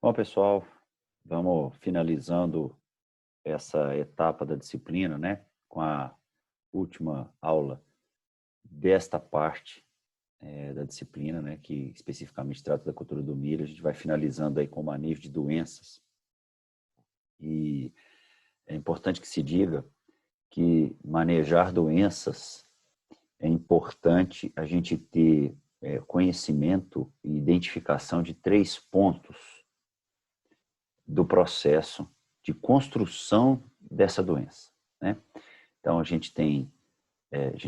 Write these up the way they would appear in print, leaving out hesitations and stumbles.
Bom, pessoal, vamos finalizando essa etapa da disciplina, né? Com a última aula desta parte da disciplina, né? Que especificamente trata da cultura do milho. A gente vai finalizando aí com o manejo de doenças. E é importante que se diga que manejar doenças é importante a gente ter conhecimento e identificação de 3 pontos do processo de construção dessa doença, né? Então, a gente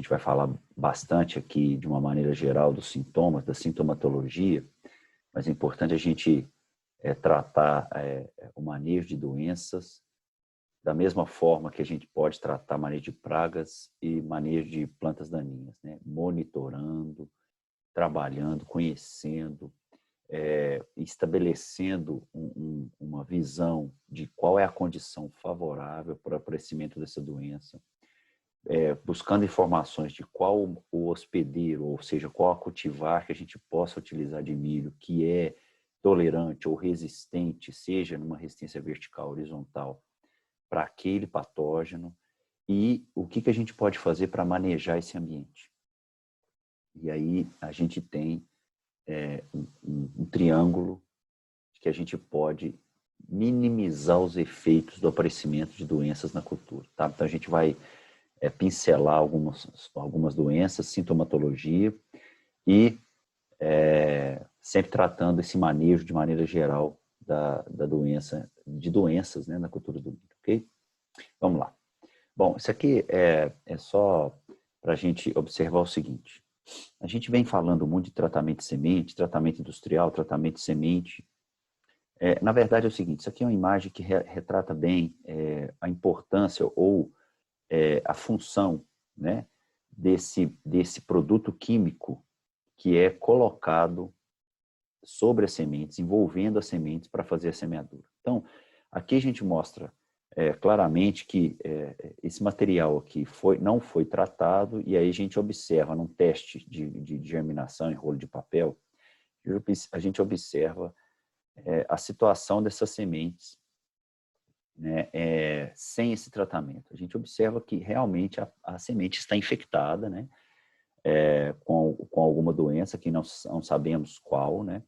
vai falar bastante aqui, de uma maneira geral, dos sintomas, da sintomatologia, mas é importante a gente tratar o manejo de doenças da mesma forma que a gente pode tratar manejo de pragas e manejo de plantas daninhas, né? Monitorando, trabalhando, conhecendo, estabelecendo uma visão de qual é a condição favorável para o aparecimento dessa doença, buscando informações de qual o hospedeiro, ou seja, qual a cultivar que a gente possa utilizar de milho que é tolerante ou resistente, seja numa resistência vertical, horizontal, para aquele patógeno, e o que a gente pode fazer para manejar esse ambiente. E aí a gente tem um triângulo que a gente pode minimizar os efeitos do aparecimento de doenças na cultura. Tá? Então a gente vai pincelar algumas doenças, sintomatologia e sempre tratando esse manejo de maneira geral da doença, de doenças, né, na cultura do milho, ok? Vamos lá. Bom, isso aqui é só para a gente observar o seguinte. A gente vem falando muito de tratamento de semente, tratamento industrial, tratamento de semente. Na verdade é o seguinte, isso aqui é uma imagem que retrata bem a importância ou a função, né, desse produto químico que é colocado sobre as sementes, envolvendo as sementes para fazer a semeadura. Então, aqui a gente mostra claramente que esse material aqui não foi tratado, e aí a gente observa num teste de germinação em rolo de papel, a gente observa a situação dessas sementes, né, sem esse tratamento. A gente observa que realmente a semente está infectada, né, com alguma doença que não sabemos qual, né?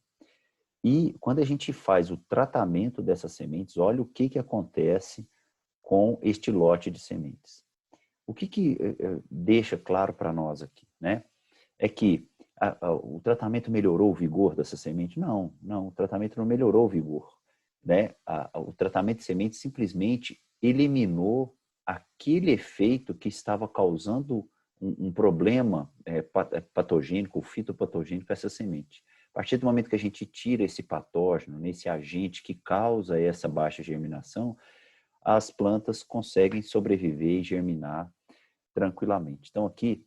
E quando a gente faz o tratamento dessas sementes, olha o que acontece com este lote de sementes. O que deixa claro para nós aqui, né? É que o tratamento melhorou o vigor dessa semente? Não, o tratamento não melhorou o vigor, né? O tratamento de semente simplesmente eliminou aquele efeito que estava causando um problema patogênico, fitopatogênico a essa semente. A partir do momento que a gente tira esse patógeno, esse agente que causa essa baixa germinação, as plantas conseguem sobreviver e germinar tranquilamente. Então, aqui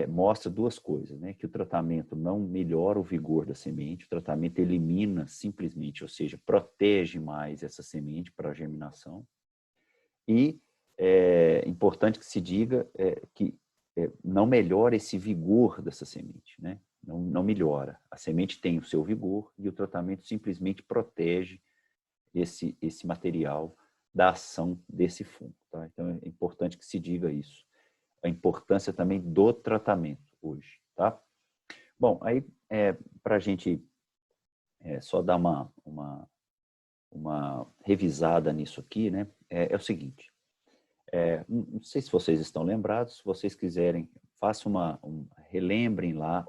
mostra 2 coisas, né? Que o tratamento não melhora o vigor da semente, o tratamento elimina simplesmente, ou seja, protege mais essa semente para a germinação. E é importante que se diga que não melhora esse vigor dessa semente, né? Não melhora. A semente tem o seu vigor e o tratamento simplesmente protege esse material da ação desse fungo. Tá? Então, é importante que se diga isso. A importância também do tratamento hoje. Tá? Bom, aí, para a gente só dar uma revisada nisso aqui, né? É o seguinte, não sei se vocês estão lembrados, se vocês quiserem, façam relembrem lá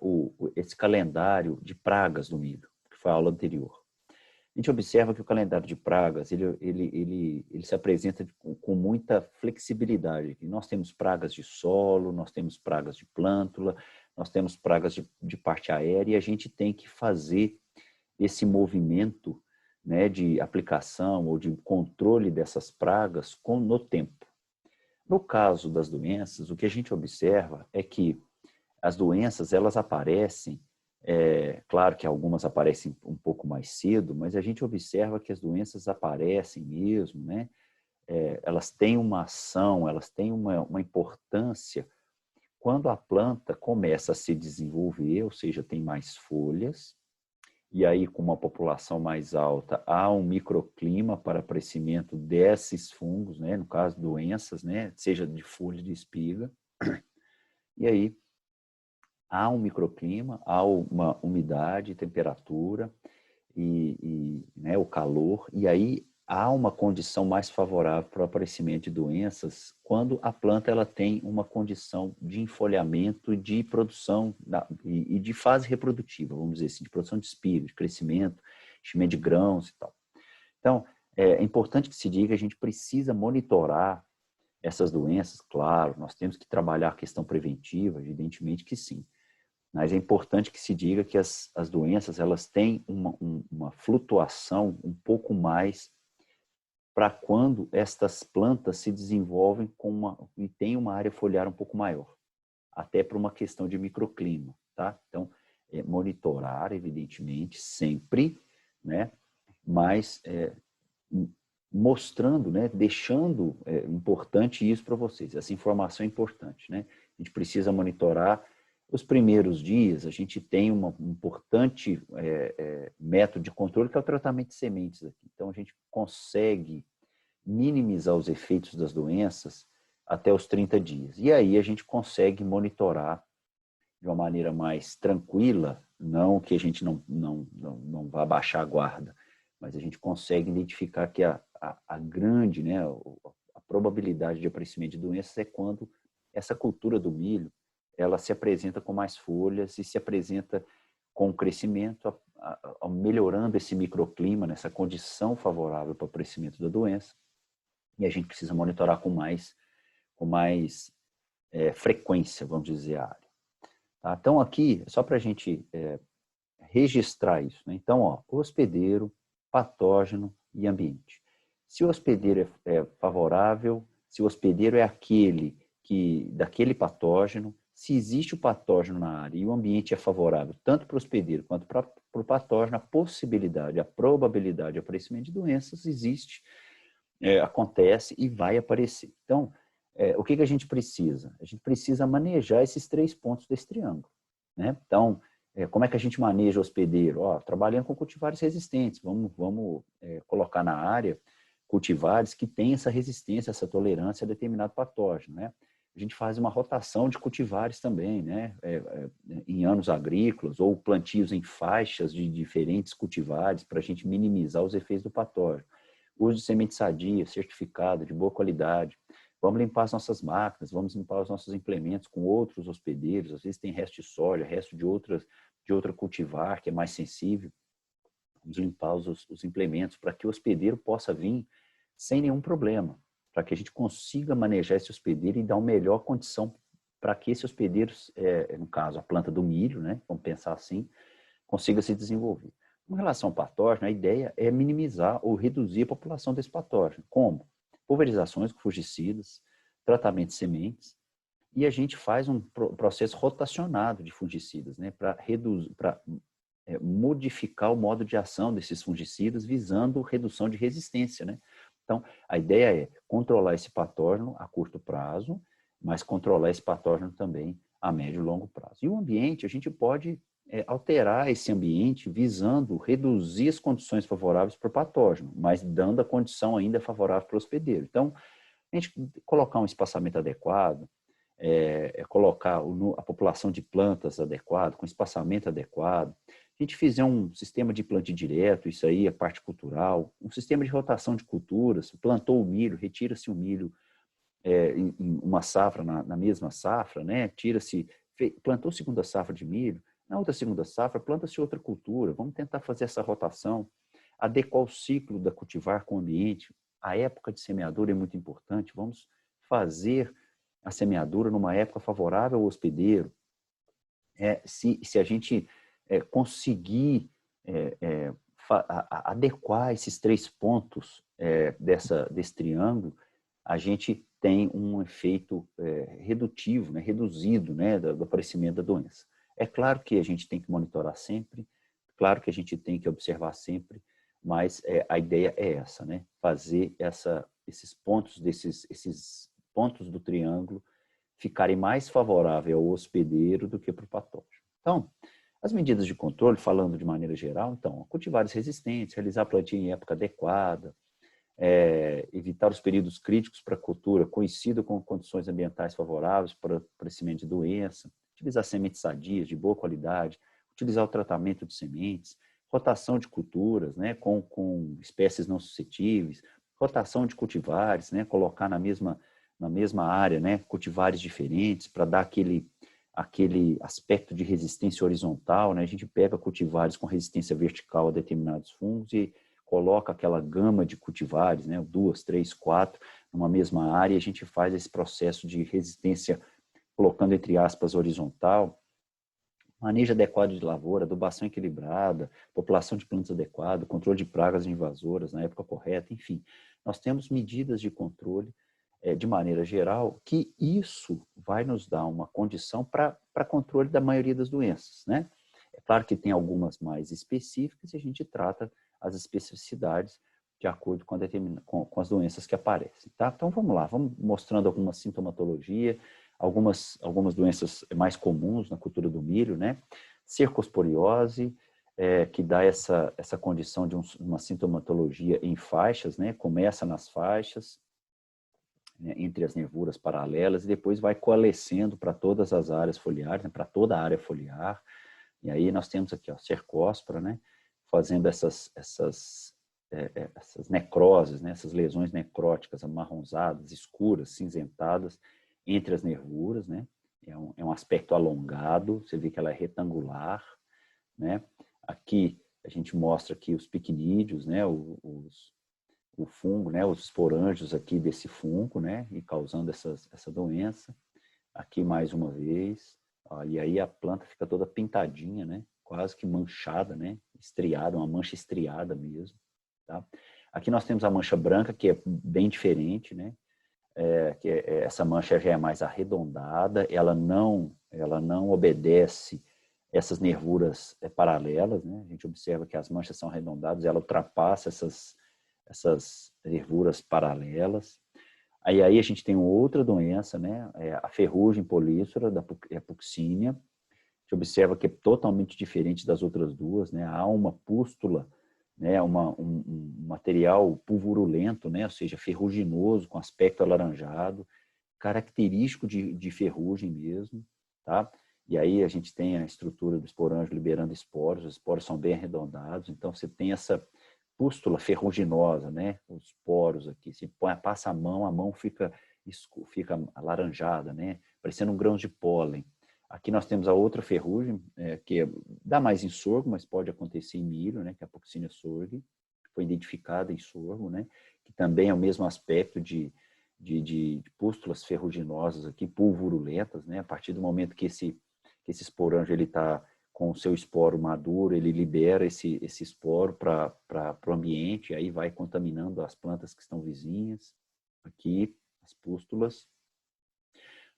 esse calendário de pragas do milho, que foi a aula anterior. A gente observa que o calendário de pragas ele se apresenta com muita flexibilidade. Nós temos pragas de solo, nós temos pragas de plântula, nós temos pragas de parte aérea, e a gente tem que fazer esse movimento, né, de aplicação ou de controle dessas pragas no tempo. No caso das doenças, o que a gente observa é que as doenças elas aparecem, claro que algumas aparecem um pouco mais cedo, mas a gente observa que as doenças aparecem mesmo, né? Elas têm uma ação, elas têm uma importância quando a planta começa a se desenvolver, ou seja, tem mais folhas, e aí com uma população mais alta, há um microclima para aparecimento desses fungos, né? No caso, doenças, né? Seja de folha de espiga. E aí há um microclima, há uma umidade, temperatura né, o calor, e aí há uma condição mais favorável para o aparecimento de doenças quando a planta ela tem uma condição de enfolhamento, de produção e de fase reprodutiva, vamos dizer assim, de produção de espiga, de crescimento, enchimento de grãos e tal. Então, é importante que se diga que a gente precisa monitorar essas doenças, claro, nós temos que trabalhar a questão preventiva, evidentemente que sim. Mas é importante que se diga que as doenças elas têm uma flutuação um pouco mais para quando estas plantas se desenvolvem e têm uma área foliar um pouco maior, até para uma questão de microclima, tá? Então, monitorar, evidentemente, sempre, né? Mas mostrando, né? Deixando importante isso para vocês, essa informação é importante, né? A gente precisa monitorar. Os primeiros dias, a gente tem um importante método de controle, que é o tratamento de sementes aqui. Então, a gente consegue minimizar os efeitos das doenças até os 30 dias. E aí a gente consegue monitorar de uma maneira mais tranquila, não que a gente não vá baixar a guarda, mas a gente consegue identificar que a grande, né, a probabilidade de aparecimento de doenças é quando essa cultura do milho ela se apresenta com mais folhas e se apresenta com crescimento, melhorando esse microclima, nessa condição favorável para o crescimento da doença. E a gente precisa monitorar com mais frequência, vamos dizer, a área. Tá? Então, aqui, só para a gente registrar isso. Né? Então, ó, hospedeiro, patógeno e ambiente. Se o hospedeiro é favorável, se o hospedeiro é aquele daquele patógeno, se existe o patógeno na área e o ambiente é favorável tanto para o hospedeiro quanto para o patógeno, a possibilidade, a probabilidade de aparecimento de doenças existe, acontece e vai aparecer. Então, o que a gente precisa? A gente precisa manejar esses 3 pontos desse triângulo. Né? Então, como é que a gente maneja o hospedeiro? Trabalhando com cultivares resistentes, vamos colocar na área cultivares que têm essa resistência, essa tolerância a determinado patógeno. Né? A gente faz uma rotação de cultivares também, né? Em anos agrícolas, ou plantios em faixas de diferentes cultivares, para a gente minimizar os efeitos do patógeno. Uso de semente sadia, certificada, de boa qualidade. Vamos limpar as nossas máquinas, vamos limpar os nossos implementos com outros hospedeiros. Às vezes tem resto de soja, resto de outra cultivar que é mais sensível. Vamos limpar os implementos para que o hospedeiro possa vir sem nenhum problema, para que a gente consiga manejar esse hospedeiro e dar uma melhor condição para que esse hospedeiro, no caso a planta do milho, né, vamos pensar assim, consiga se desenvolver. Com relação ao patógeno, a ideia é minimizar ou reduzir a população desse patógeno. Como? Pulverizações com fungicidas, tratamento de sementes, e a gente faz um processo rotacionado de fungicidas, né, para modificar o modo de ação desses fungicidas, visando redução de resistência. Né? Então, a ideia é controlar esse patógeno a curto prazo, mas controlar esse patógeno também a médio e longo prazo. E o ambiente, a gente pode alterar esse ambiente visando reduzir as condições favoráveis para o patógeno, mas dando a condição ainda favorável para o hospedeiro. Então, a gente colocar um espaçamento adequado, colocar a população de plantas adequado, com espaçamento adequado, a gente fizer um sistema de plantio direto, isso aí é parte cultural, um sistema de rotação de culturas, plantou o milho, retira-se o milho em uma safra, na mesma safra, né? Plantou segunda safra de milho, na outra segunda safra, planta-se outra cultura. Vamos tentar fazer essa rotação, adequar o ciclo da cultivar com o ambiente. A época de semeadura é muito importante. Vamos fazer a semeadura numa época favorável ao hospedeiro. Se a gente conseguir adequar esses 3 pontos desse triângulo, a gente tem um efeito redutivo, né, reduzido, né, do aparecimento da doença. É claro que a gente tem que monitorar sempre, claro que a gente tem que observar sempre, mas a ideia é essa, né, fazer esses pontos do triângulo ficarem mais favoráveis ao hospedeiro do que para o patógeno. Então, As medidas de controle, falando de maneira geral, então, cultivares resistentes, realizar plantio em época adequada, evitar os períodos críticos para a cultura, coincida com condições ambientais favoráveis para o crescimento de doença, utilizar sementes sadias, de boa qualidade, utilizar o tratamento de sementes, rotação de culturas, né, com espécies não suscetíveis, rotação de cultivares, né, colocar na mesma área, né, cultivares diferentes para dar aquele aspecto de resistência horizontal, né? A gente pega cultivares com resistência vertical a determinados fungos e coloca aquela gama de cultivares, né? 2, 3, 4, numa mesma área, e a gente faz esse processo de resistência, colocando entre aspas horizontal, manejo adequado de lavoura, adubação equilibrada, população de plantas adequada, controle de pragas invasoras na época correta, enfim. Nós temos medidas de controle de maneira geral, que isso vai nos dar uma condição para controle da maioria das doenças, né? É claro que tem algumas mais específicas e a gente trata as especificidades de acordo com as doenças que aparecem, tá? Então vamos lá, vamos mostrando alguma sintomatologia, algumas doenças mais comuns na cultura do milho, né? Cercosporiose, que dá essa condição de uma sintomatologia em faixas, né? Começa nas faixas, né, entre as nervuras paralelas, e depois vai coalescendo para todas as áreas foliares, né, para toda a área foliar. E aí nós temos aqui, ó, cercóspora, né, fazendo essas necroses, né, essas lesões necróticas amarronzadas, escuras, cinzentadas entre as nervuras, né, é um aspecto alongado, você vê que ela é retangular, né. Aqui a gente mostra aqui os picnídeos, né, o fungo, né, os esporângios aqui desse fungo, né, e causando essa doença. Aqui mais uma vez, ó, e aí a planta fica toda pintadinha, né, quase que manchada, né, estriada, uma mancha estriada mesmo, tá? Aqui nós temos a mancha branca, que é bem diferente, né, essa mancha já é mais arredondada, ela não obedece essas nervuras paralelas, né? A gente observa que as manchas são arredondadas, ela ultrapassa essas nervuras paralelas. Aí a gente tem outra doença, né? A ferrugem políscera, da puccínia. A gente observa que é totalmente diferente das outras duas, né? Há uma pústula, né? Um material pulvurulento, né? Ou seja, ferruginoso, com aspecto alaranjado, característico de ferrugem mesmo, tá? E aí a gente tem a estrutura do esporângio liberando esporos, os esporos são bem arredondados, então você tem essa pústula ferruginosa, né? Os poros aqui, se passa a mão fica alaranjada, né? Parecendo um grão de pólen. Aqui nós temos a outra ferrugem, que dá mais em sorgo, mas pode acontecer em milho, né? Que é a Puccinia sorgi, foi identificada em sorgo, né? Que também é o mesmo aspecto de pústulas ferruginosas aqui, pulvurulentas, né? A partir do momento que esse esporângio ele está com o seu esporo maduro, ele libera esse esporo para o ambiente, aí vai contaminando as plantas que estão vizinhas, aqui, as pústulas.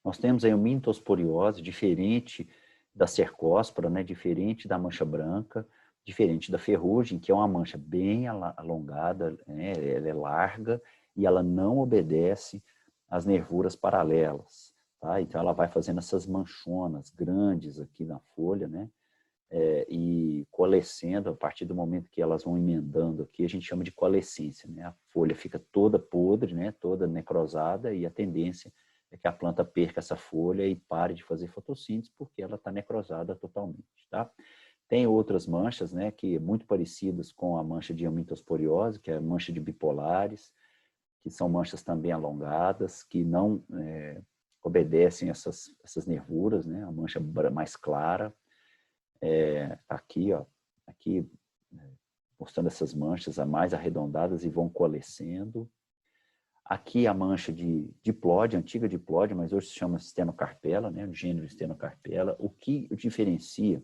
Nós temos aí a mintosporiose, diferente da cercóspora, né, diferente da mancha branca, diferente da ferrugem, que é uma mancha bem alongada, né, ela é larga e ela não obedece às nervuras paralelas. Tá? Então ela vai fazendo essas manchonas grandes aqui na folha, né? E coalescendo, a partir do momento que elas vão emendando aqui, a gente chama de coalescência, né? A folha fica toda podre, né? Toda necrosada, e a tendência é que a planta perca essa folha e pare de fazer fotossíntese porque ela está necrosada totalmente, tá? Tem outras manchas, né, que muito parecidas com a mancha de amitosporiose, que é a mancha de bipolares, que são manchas também alongadas, que não obedecem essas nervuras, né? A mancha mais clara, tá aqui, ó, aqui mostrando essas manchas mais arredondadas e vão coalescendo. Aqui a mancha de diplódia, antiga diplódia, mas hoje se chama stenocarpella, né, o gênero stenocarpella. O que diferencia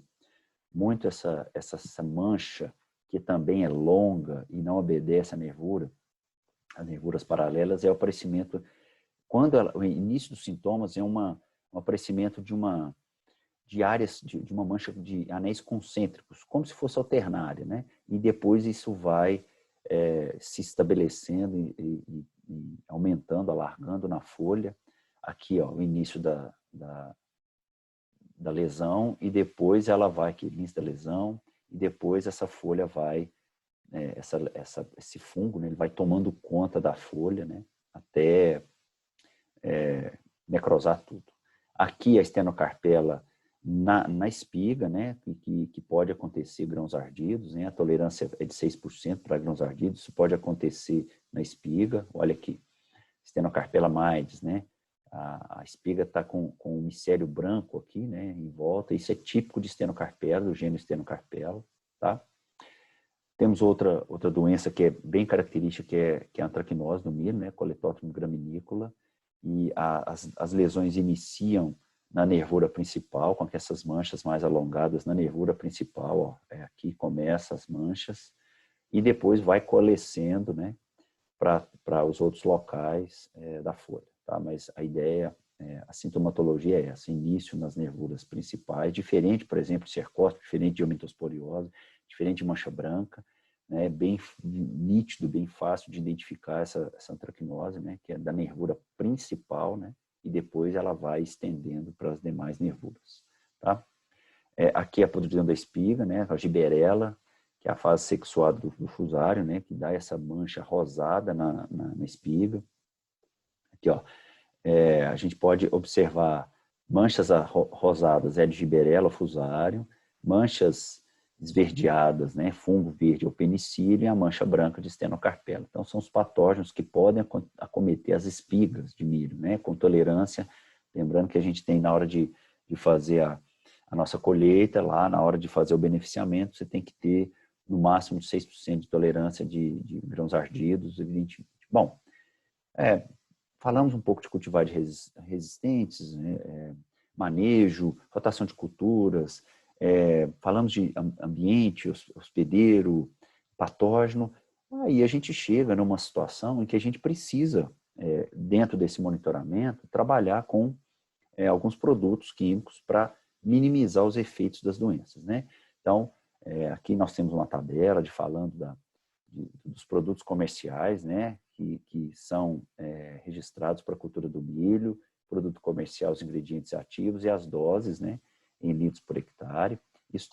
muito essa mancha, que também é longa e não obedece à nervura, as nervuras paralelas, é o aparecimento, o início dos sintomas é um aparecimento de áreas, de uma mancha de anéis concêntricos, como se fosse alternária, né? E depois isso vai se estabelecendo e aumentando, alargando na folha. Aqui, ó, o início da lesão e depois ela vai, que lins da lesão, e depois essa folha vai, esse fungo, né, ele vai tomando conta da folha, né, até necrosar tudo. Aqui a estenocarpela na espiga, né, que pode acontecer grãos ardidos, né, a tolerância é de 6% para grãos ardidos, isso pode acontecer na espiga, olha aqui, estenocarpela maides, né, a espiga está com um micélio branco aqui, né, em volta, isso é típico de estenocarpela, do gênero estenocarpela, tá? Temos outra doença que é bem característica, que é a antracnose do milho, né, Coletótimo graminícola, e as lesões iniciam na nervura principal, com essas manchas mais alongadas na nervura principal, ó, aqui começam as manchas, e depois vai coalescendo, né, para os outros locais da folha. Tá? Mas a ideia, a sintomatologia é essa, início nas nervuras principais, diferente, por exemplo, de cercóspora, diferente de omintosporiose, diferente de mancha branca, né, bem nítido, bem fácil de identificar essa antracnose, né, que é da nervura principal, né, e depois ela vai estendendo para as demais nervuras. Tá? Aqui é a produção da espiga, né, a giberela, que é a fase sexuada do fusário, né, que dá essa mancha rosada na espiga. Aqui, ó, a gente pode observar manchas rosadas, de giberela, fusário, manchas esverdeadas, né, fungo verde ou penicílio, e a mancha branca de estenocarpela. Então, são os patógenos que podem acometer as espigas de milho, né, com tolerância. Lembrando que a gente tem, na hora de fazer a nossa colheita, lá na hora de fazer o beneficiamento, você tem que ter no máximo de 6% de tolerância de grãos ardidos, evidentemente. Bom, falamos um pouco de cultivares resistentes, né, manejo, rotação de culturas, falamos de ambiente, hospedeiro, patógeno. Aí a gente chega numa situação em que a gente precisa, dentro desse monitoramento, trabalhar com alguns produtos químicos para minimizar os efeitos das doenças, né? Então, aqui nós temos uma tabela falando dos produtos comerciais, né, que são registrados para a cultura do milho, produto comercial, os ingredientes ativos e as doses, né, em litros por hectare. Isso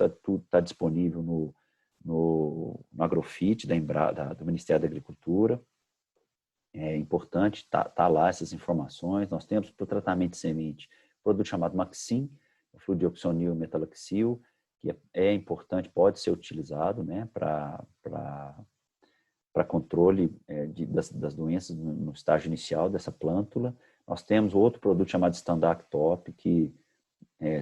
tá disponível no Agrofit do Ministério da Agricultura. É importante, tá lá essas informações. Nós temos para o tratamento de semente produto chamado Maxim, fluidioxonil e metalaxil, que é importante, pode ser utilizado, né, para controle das doenças no estágio inicial dessa plântula. Nós temos outro produto chamado Standard Top, que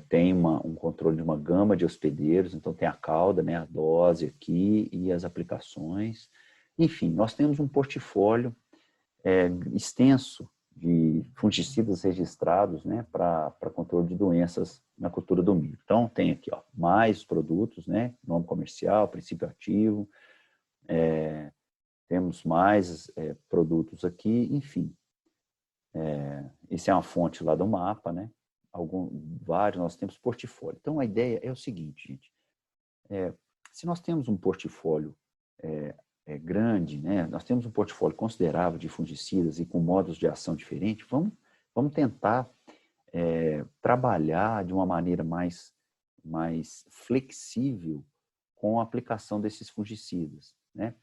tem um controle de uma gama de hospedeiros, então tem a cauda, né, a dose aqui e as aplicações. Enfim, nós temos um portfólio extenso de fungicidas registrados, né, para controle de doenças na cultura do milho. Então, tem aqui, ó, mais produtos, né, nome comercial, princípio ativo, temos mais produtos aqui, enfim. Isso é uma fonte lá do mapa, né? Vários, nós temos portfólio. Então, a ideia é o seguinte, gente. Se nós temos um portfólio grande, né? Nós temos um portfólio considerável de fungicidas e com modos de ação diferentes, vamos tentar trabalhar de uma maneira mais flexível com a aplicação desses fungicidas, né?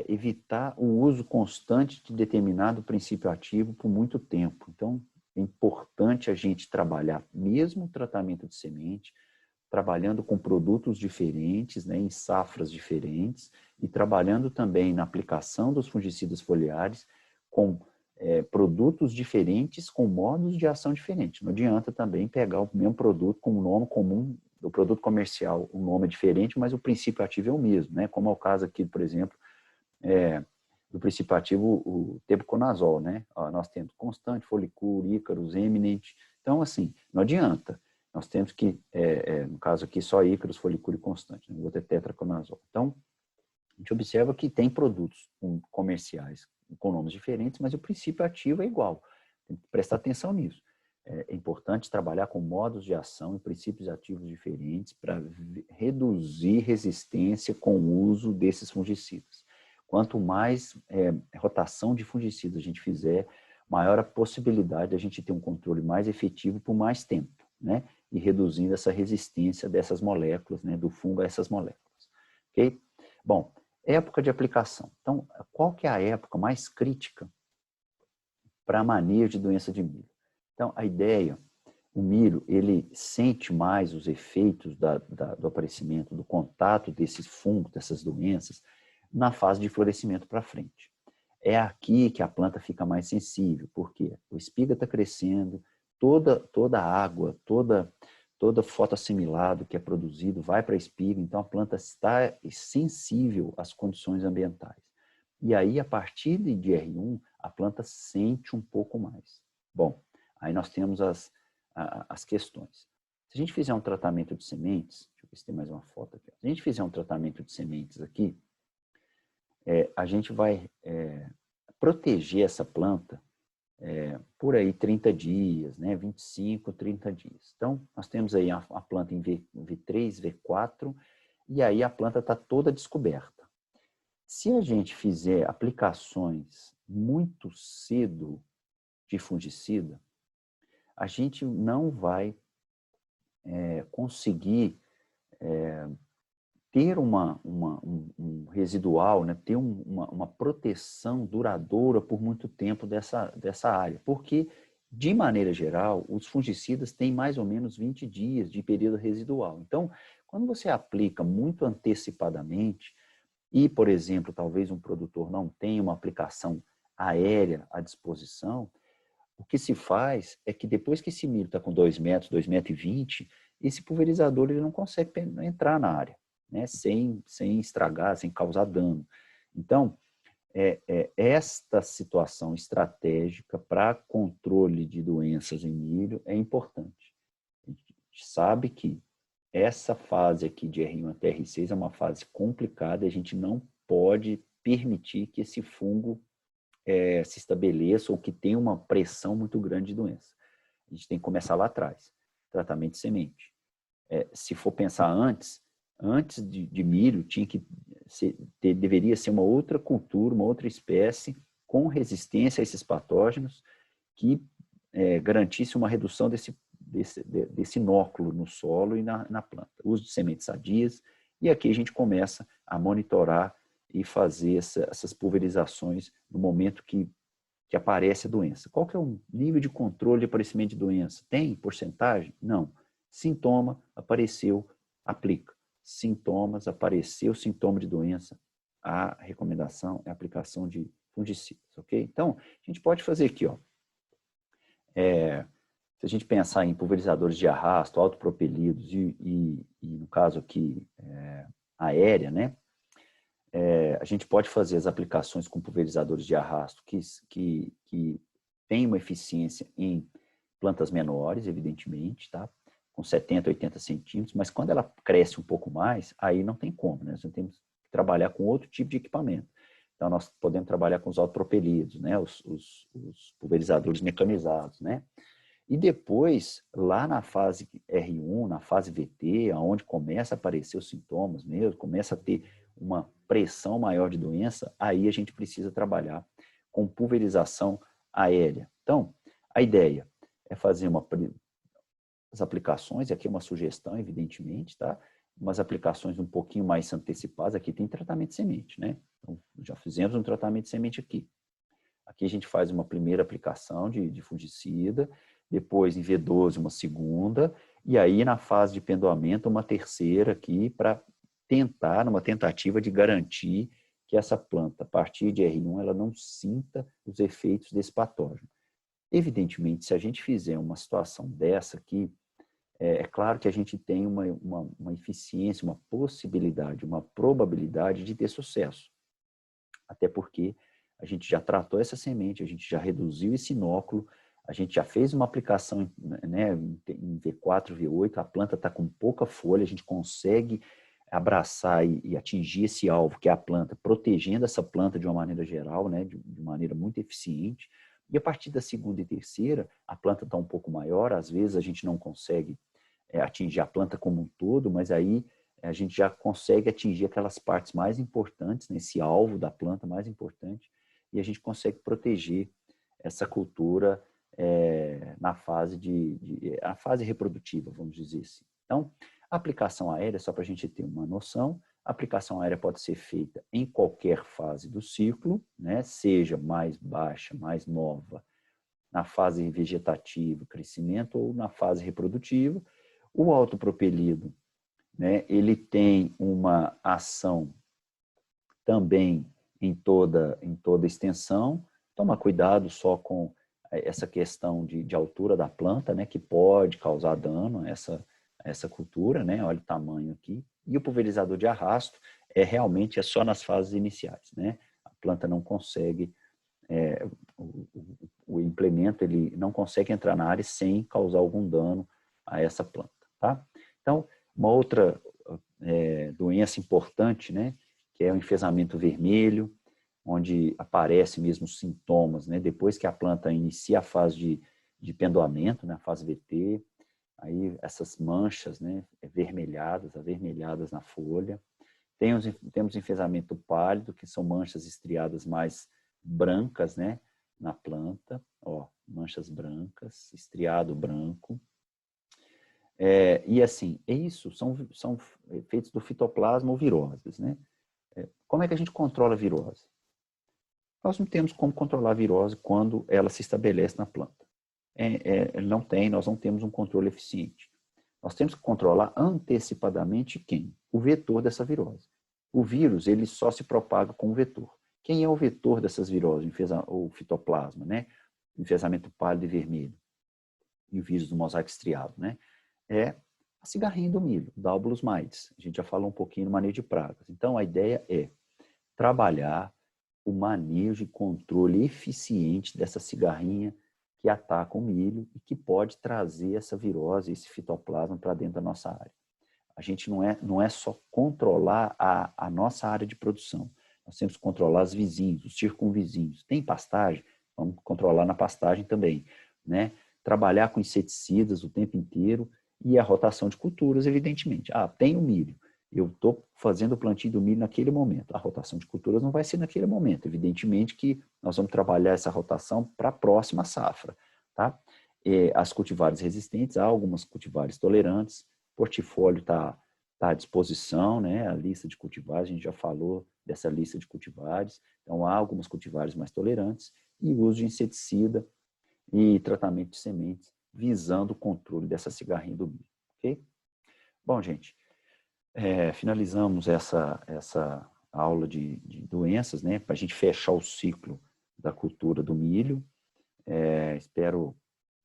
Evitar o uso constante de determinado princípio ativo por muito tempo. Então, é importante a gente trabalhar, mesmo o tratamento de semente, trabalhando com produtos diferentes, né, em safras diferentes, e trabalhando também na aplicação dos fungicidas foliares com produtos diferentes, com modos de ação diferentes. Não adianta também pegar o mesmo produto com um nome comum, do produto comercial, o nome é diferente, mas o princípio ativo é o mesmo, né? Como é o caso aqui, por exemplo, do princípio ativo, o tebuconazol, né? Nós temos Constante, Folicur, Ícaros, Eminent. Então, assim, não adianta. Nós temos que, no caso aqui, só Ícaros, Folicur e Constante. Não vou ter tetraconazol. Então, a gente observa que tem produtos comerciais com nomes diferentes, mas o princípio ativo é igual. Tem que prestar atenção nisso. É importante trabalhar com modos de ação e princípios ativos diferentes para reduzir resistência com o uso desses fungicidas. Quanto mais rotação de fungicidas a gente fizer, maior a possibilidade de a gente ter um controle mais efetivo por mais tempo, né? e reduzindo essa resistência dessas moléculas, né, do fungo a essas moléculas. Ok? Bom, época de aplicação. Então, qual que é a época mais crítica para manejo de doença de milho? Então, a ideia, o milho, ele sente mais os efeitos do aparecimento, do contato desses fungos, dessas doenças, na fase de florescimento para frente. É aqui que a planta fica mais sensível, porque o espiga está crescendo, toda a água, toda fotossimilado que é produzido vai para a espiga, então a planta está sensível às condições ambientais. E aí, a partir de R1, a planta sente um pouco mais. Bom, aí nós temos as questões. Se a gente fizer um tratamento de sementes, deixa eu ver se tem mais uma foto aqui. Se a gente fizer um tratamento de sementes aqui, a gente vai proteger essa planta por aí 30 dias, né? 25, 30 dias. Então, nós temos aí a planta em V3, V4, e aí a planta está toda descoberta. Se a gente fizer aplicações muito cedo de fungicida, a gente não vai conseguir ter um residual, né? Ter uma proteção duradoura por muito tempo dessa área. Porque, de maneira geral, os fungicidas têm mais ou menos 20 dias de período residual. Então, quando você aplica muito antecipadamente, e, por exemplo, talvez um produtor não tenha uma aplicação aérea à disposição, o que se faz é que depois que esse milho está com 2 metros, 2,20 m, esse pulverizador ele não consegue entrar na área, né? sem estragar, sem causar dano. Então, esta situação estratégica para controle de doenças em milho é importante. A gente sabe que essa fase aqui de R1 até R6 é uma fase complicada e a gente não pode permitir que esse fungo se estabeleça ou que tenha uma pressão muito grande de doença. A gente tem que começar lá atrás, tratamento de semente. Se for pensar antes de milho, deveria ser uma outra cultura, uma outra espécie com resistência a esses patógenos que garantisse uma redução desse inóculo no solo e na planta. Uso de sementes sadias, e aqui a gente começa a monitorar e fazer essas pulverizações no momento que aparece a doença. Qual que é o nível de controle de aparecimento de doença? Tem porcentagem? Não. Sintoma, apareceu, aplica. Sintomas, apareceu sintoma de doença, a recomendação é a aplicação de fungicidas, ok? Então, a gente pode fazer aqui, ó. Se a gente pensar em pulverizadores de arrasto, autopropelidos e no caso aqui, aérea, né? A gente pode fazer as aplicações com pulverizadores de arrasto que têm uma eficiência em plantas menores, evidentemente, tá? Com 70, 80 centímetros, mas quando ela cresce um pouco mais, aí não tem como, né? Nós temos que trabalhar com outro tipo de equipamento. Então, nós podemos trabalhar com os autopropelidos, né? Os pulverizadores mecanizados, né? E depois, lá na fase R1, na fase VT, onde começa a aparecer os sintomas mesmo, começa a ter uma pressão maior de doença, aí a gente precisa trabalhar com pulverização aérea. Então, a ideia é fazer as aplicações, aqui é uma sugestão, evidentemente, tá? Umas aplicações um pouquinho mais antecipadas, aqui tem tratamento de semente, né? Então, já fizemos um tratamento de semente aqui. Aqui a gente faz uma primeira aplicação de fungicida, depois em V12 uma segunda, e aí na fase de pendoamento uma terceira aqui para tentar, numa tentativa de garantir que essa planta, a partir de R1, ela não sinta os efeitos desse patógeno. Evidentemente, se a gente fizer uma situação dessa aqui, é claro que a gente tem uma eficiência, uma possibilidade, uma probabilidade de ter sucesso. Até porque a gente já tratou essa semente, a gente já reduziu esse inóculo, a gente já fez uma aplicação, né, em V4, V8, a planta está com pouca folha, a gente consegue abraçar e atingir esse alvo, que é a planta, protegendo essa planta de uma maneira geral, né, de maneira muito eficiente. E a partir da segunda e terceira, a planta está um pouco maior, às vezes a gente não consegue atingir a planta como um todo, mas aí a gente já consegue atingir aquelas partes mais importantes, né, esse alvo da planta mais importante, e a gente consegue proteger essa cultura na fase a fase reprodutiva, vamos dizer assim. Então, a aplicação aérea, só para a gente ter uma noção, a aplicação aérea pode ser feita em qualquer fase do ciclo, né? Seja mais baixa, mais nova, na fase vegetativa, crescimento, ou na fase reprodutiva. O autopropelido, né? Ele tem uma ação também em toda extensão. Toma cuidado só com essa questão de altura da planta, né? Que pode causar dano a essa cultura, né? Olha o tamanho aqui. E o pulverizador de arrasto realmente só nas fases iniciais, né? A planta não consegue, o implemento ele não consegue entrar na área sem causar algum dano a essa planta, tá? Então, uma outra doença importante, né? Que é o enfesamento vermelho, onde aparecem mesmo os sintomas, né? Depois que a planta inicia a fase de pendoamento, né? A fase VT, aí essas manchas, né, avermelhadas na folha. Temos enfesamento pálido, que são manchas estriadas mais brancas, né, na planta, ó, manchas brancas, estriado branco. E assim, isso são efeitos do fitoplasma ou viroses, né? Como é que a gente controla a virose? Nós não temos como controlar a virose quando ela se estabelece na planta. Nós não temos um controle eficiente. Nós temos que controlar antecipadamente quem? O vetor dessa virose. O vírus, ele só se propaga com o vetor. Quem é o vetor dessas viroses? O fitoplasma, né? O enfesamento pálido e vermelho. E o vírus do mosaico estriado, né? É a cigarrinha do milho, Dalbolus maides. A gente já falou um pouquinho no manejo de pragas. Então, a ideia é trabalhar o manejo e controle eficiente dessa cigarrinha que ataca o milho e que pode trazer essa virose, esse fitoplasma para dentro da nossa área. A gente não é só controlar a nossa área de produção, nós temos que controlar os vizinhos, os circunvizinhos. Tem pastagem? Vamos controlar na pastagem também, né? Trabalhar com inseticidas o tempo inteiro e a rotação de culturas, evidentemente. Tem o milho. Eu estou fazendo o plantio do milho naquele momento. A rotação de culturas não vai ser naquele momento. Evidentemente que nós vamos trabalhar essa rotação para a próxima safra. Tá? As cultivares resistentes, há algumas cultivares tolerantes. O portfólio está à disposição, né? A lista de cultivares, a gente já falou dessa lista de cultivares. Então, há algumas cultivares mais tolerantes e o uso de inseticida e tratamento de sementes visando o controle dessa cigarrinha do milho. Ok? Bom, gente, finalizamos essa aula de doenças, né, para a gente fechar o ciclo da cultura do milho. Espero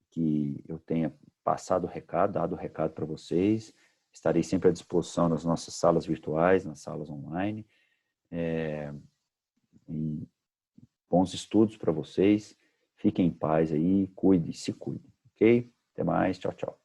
que eu tenha passado o recado, dado o recado para vocês. Estarei sempre à disposição nas nossas salas virtuais, nas salas online. E bons estudos para vocês. Fiquem em paz aí, se cuidem, ok? Até mais, tchau, tchau.